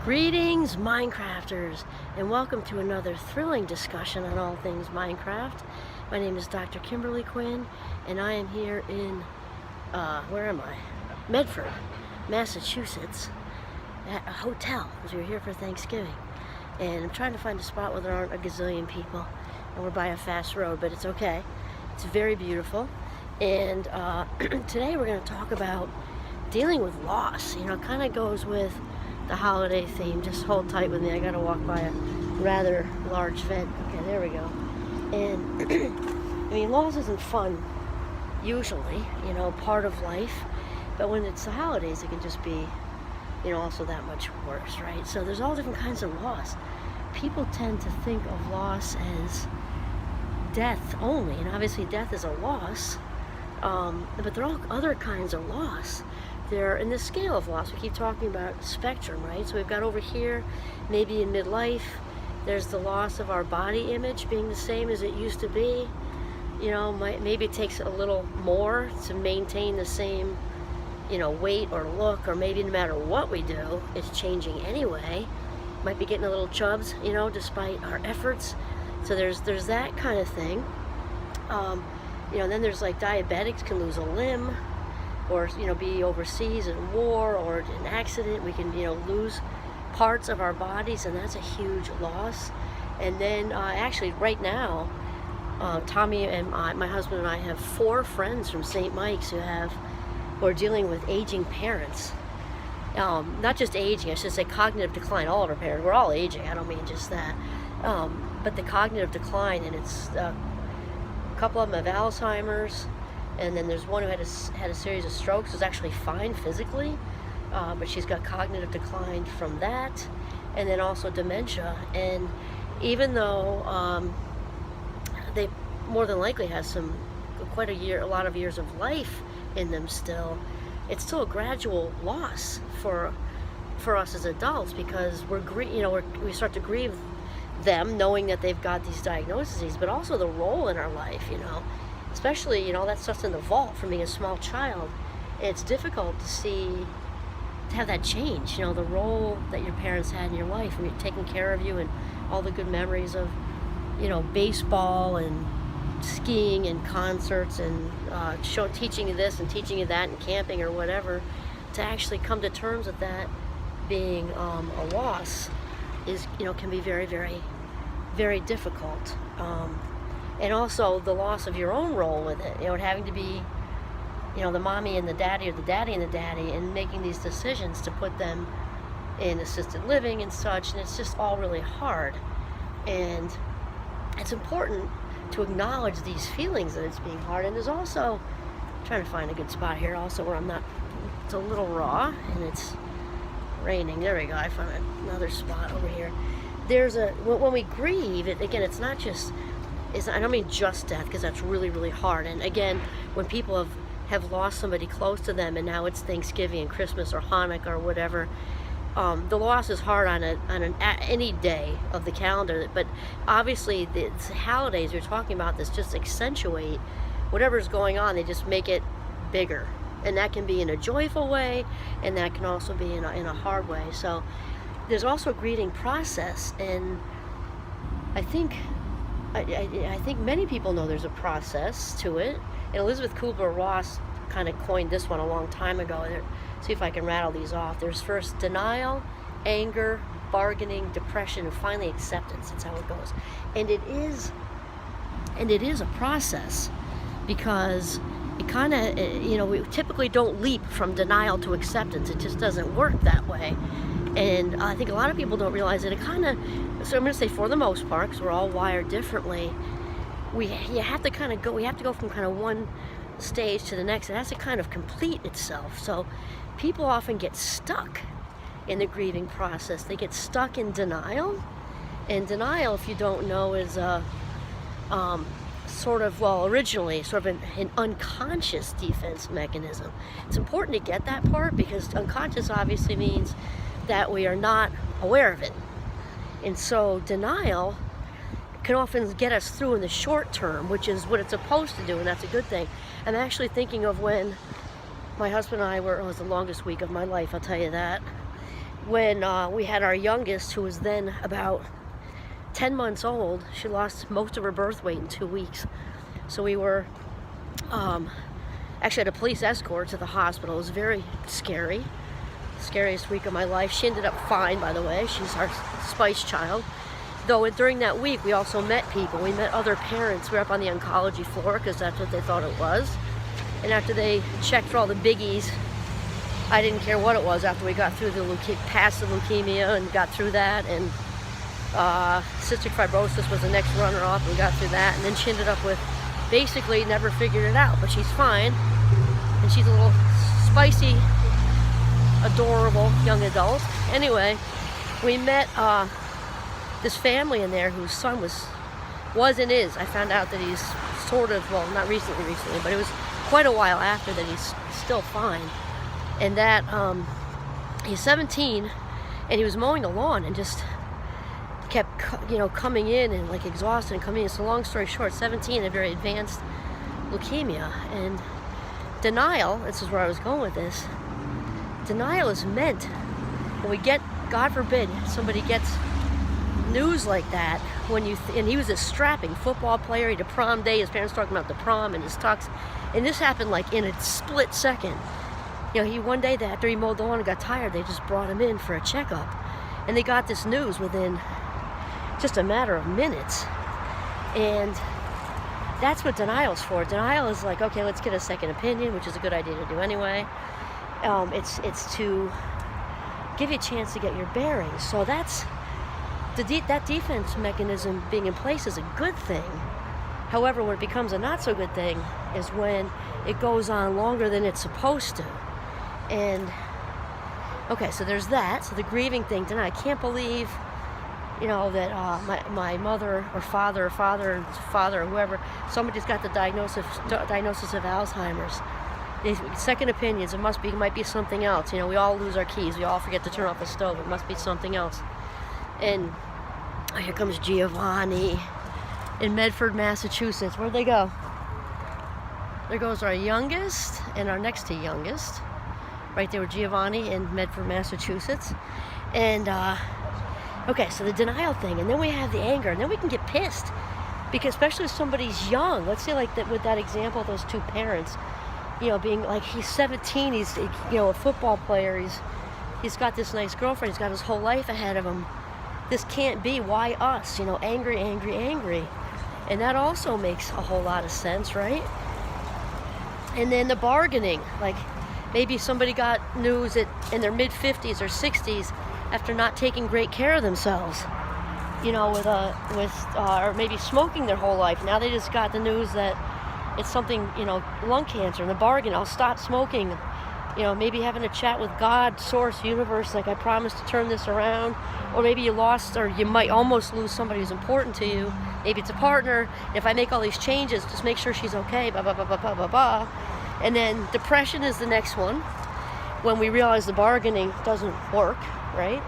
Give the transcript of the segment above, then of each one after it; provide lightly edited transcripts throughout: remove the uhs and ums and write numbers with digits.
Greetings, Minecrafters, and welcome to another thrilling discussion on all things Minecraft. My name is Dr. Kimberly Quinn, and I am here in, where am I? Medford, Massachusetts, at a hotel, because we're here for Thanksgiving. And I'm trying to find a spot where there aren't a gazillion people, and we're by a fast road, but it's okay. It's very beautiful. And today we're going to talk about dealing with loss. You know, it kind of goes with the holiday theme. Just hold tight with me. I gotta walk by a rather large vent. Okay, there we go. And I mean, loss isn't fun usually, you know, part of life. But when it's the holidays, it can just be, you know, also that much worse, right? So there's all different kinds of loss. People tend to think of loss as death only, and obviously death is a loss. But there are all other kinds of loss. They're in the scale of loss. We keep talking about spectrum, right? So we've got over here, maybe in midlife, there's the loss of our body image being the same as it used to be. You know, maybe it takes a little more to maintain the same, you know, weight or look, or maybe no matter what we do, it's changing anyway. Might be getting a little chubs, you know, despite our efforts. So there's that kind of thing. You know, then there's like diabetics can lose a limb, or, you know, be overseas in war or an accident. We can, you know, lose parts of our bodies, and that's a huge loss. And then actually right now, Tommy and my husband and I have 4 friends from St. Mike's who are dealing with aging parents. Not just aging, I should say cognitive decline. All of our parents, we're all aging, I don't mean just that. But the cognitive decline, and it's a couple of them have Alzheimer's, and then there's one who had a series of strokes, was actually fine physically, but she's got cognitive decline from that, and then also dementia. And even though they more than likely has a lot of years of life in them still, it's still a gradual loss for us as adults, because we start to grieve them knowing that they've got these diagnoses, but also the role in our life, you know. Especially, you know, that stuff's in the vault from being a small child. It's difficult to have that change, you know, the role that your parents had in your life, and taking care of you, and all the good memories of, you know, baseball and skiing and concerts and teaching you this and teaching you that and camping or whatever. To actually come to terms with that being a loss is, you know, can be very, very, very difficult. And also the loss of your own role with it, you know, having to be, you know, the mommy and the daddy, or the daddy and the daddy, and making these decisions to put them in assisted living and such, and it's just all really hard. And it's important to acknowledge these feelings that it's being hard. And there's also, I'm trying to find a good spot here also where it's a little raw and it's raining. There we go, I found another spot over here. When we grieve, again, it's not just, I don't mean just death, because that's really, really hard. And again, when people have lost somebody close to them, and now it's Thanksgiving and Christmas or Hanukkah or whatever, the loss is hard on any day of the calendar. But obviously, the holidays we're talking about, this just accentuate whatever's going on. They just make it bigger, and that can be in a joyful way, and that can also be in a hard way. So there's also a grieving process, and I think many people know there's a process to it. And Elizabeth Kubler-Ross kind of coined this one a long time ago. See if I can rattle these off. There's first denial, anger, bargaining, depression, and finally acceptance. That's how it goes. And it is a process, because it kind of, you know, we typically don't leap from denial to acceptance. It just doesn't work that way. And I think a lot of people don't realize that so I'm going to say, for the most part, because we're all wired differently, we have to go from kind of one stage to the next. It has to kind of complete itself. So people often get stuck in the grieving process. They get stuck in denial. And denial, if you don't know, is originally sort of an unconscious defense mechanism. It's important to get that part, because unconscious obviously means that we are not aware of it. And so denial can often get us through in the short term, which is what it's supposed to do, and that's a good thing. I'm actually thinking of when my husband and I it was the longest week of my life, I'll tell you that. when we had our youngest, who was then about 10 months old. She lost most of her birth weight in 2 weeks. So we were actually had a police escort to the hospital. It was very scary. Scariest week of my life. She ended up fine, by the way. She's our spice child. Though during that week, we also met people. We met other parents. We were up on the oncology floor because that's what they thought it was. And after they checked for all the biggies, I didn't care what it was after we got through past the leukemia and got through that. And cystic fibrosis was the next runner-up. We got through that. And then she ended up with basically never figured it out. But she's fine. And she's a little spicy, adorable young adult. Anyway, we met this family in there whose son was and is. I found out that he's sort of, well, not recently, but it was quite a while after that he's still fine. And that he's 17 and he was mowing the lawn and just kept, coming in and like exhausted and coming in. So long story short, 17, a very advanced leukemia. And denial, this is where I was going with this, denial is meant when we get, God forbid, somebody gets news like that, when and he was a strapping football player. He had a prom day, his parents talking about the prom and his tux, and this happened like in a split second. He one day after he mowed the lawn and got tired, they just brought him in for a checkup, and they got this news within just a matter of minutes. And that's what denial's for. Denial is like, okay, let's get a second opinion, which is a good idea to do anyway. It's to give you a chance to get your bearings. So that's that defense mechanism being in place is a good thing. However, when it becomes a not so good thing is when it goes on longer than it's supposed to. And okay, so there's that. So the grieving thing tonight. I can't believe, that my mother or father or whoever, somebody's got the diagnosis of Alzheimer's. Second opinions. It might be something else. We all lose our keys. We all forget to turn off the stove. It must be something else. And here comes Giovanni in Medford, Massachusetts. Where'd they go? There goes our youngest and our next to youngest. Right there with Giovanni in Medford, Massachusetts. And, okay, so the denial thing. And then we have the anger. And then we can get pissed. Because especially if somebody's young. Let's say like that with that example of those two parents. Being like, he's 17. He's, a football player. He's got this nice girlfriend. He's got his whole life ahead of him. This can't be. Why us? Angry, angry, angry. And that also makes a whole lot of sense, right? And then the bargaining. Like, maybe somebody got news in their mid-50s or 60s after not taking great care of themselves. Or maybe smoking their whole life. Now they just got the news that it's something, lung cancer. And the bargain, I'll stop smoking. Maybe having a chat with God, source, universe, like I promised to turn this around. Or maybe you lost, or you might almost lose somebody who's important to you. Maybe it's a partner. If I make all these changes, just make sure she's okay, blah, blah, blah, blah, blah, blah, blah. And then depression is the next one. When we realize the bargaining doesn't work, right?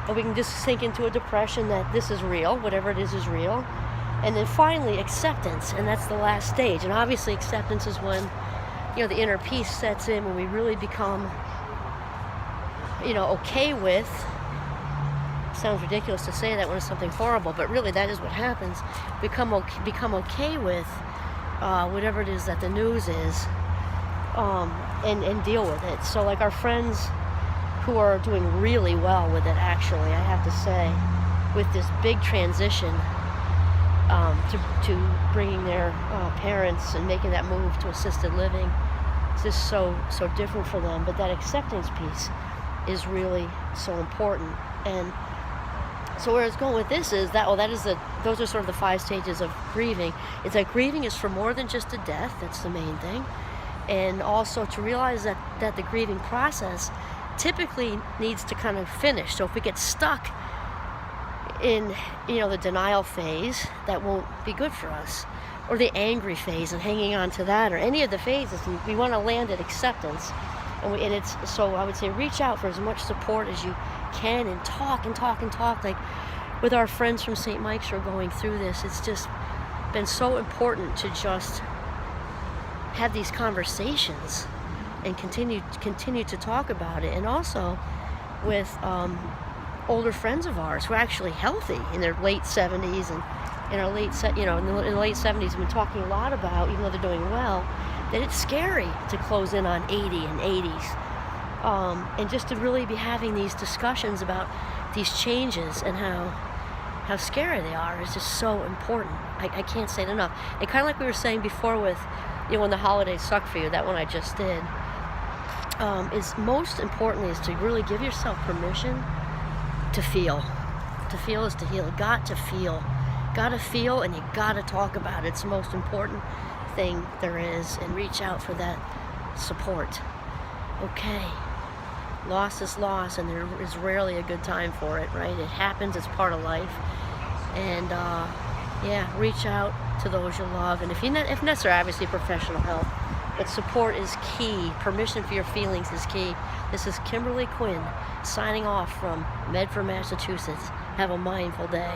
And we can just sink into a depression that this is real, whatever it is real. And then finally, acceptance, and that's the last stage. And obviously acceptance is when the inner peace sets in, when we really become, okay with, sounds ridiculous to say that when it's something horrible, but really that is what happens. Become okay with whatever it is that the news is, and deal with it. So like our friends who are doing really well with it, actually, I have to say, with this big transition to bringing their parents and making that move to assisted living. It's just so different for them. But that acceptance piece is really so important. And so where it's going with this is that, those are sort of the 5 stages of grieving. It's that grieving is for more than just a death. That's the main thing. And also to realize that the grieving process typically needs to kind of finish. So if we get stuck in, the denial phase, that won't be good for us. Or the angry phase and hanging on to that, or any of the phases. We want to land at acceptance. So I would say reach out for as much support as you can and talk. Like with our friends from St. Mike's who are going through this, it's just been so important to just have these conversations and continue to talk about it. And also, with older friends of ours who are actually healthy in their late 70s and in our late in the late 70s. We've been talking a lot about, even though they're doing well, that it's scary to close in on 80 and 80s, and just to really be having these discussions about these changes and how scary they are is just so important. I can't say it enough. And kind of like we were saying before with, when the holidays suck for you, that one I just did, is most importantly is to really give yourself permission to feel. To feel is to heal. Got to feel. Got to feel, and you got to talk about it. It's the most important thing there is, and reach out for that support. Okay. Loss is loss, and there is rarely a good time for it, right? It happens. It's part of life. And yeah, reach out to those you love. And if necessary, obviously professional help. But support is key. Permission for your feelings is key. This is Kimberly Quinn signing off from Medford, Massachusetts. Have a mindful day.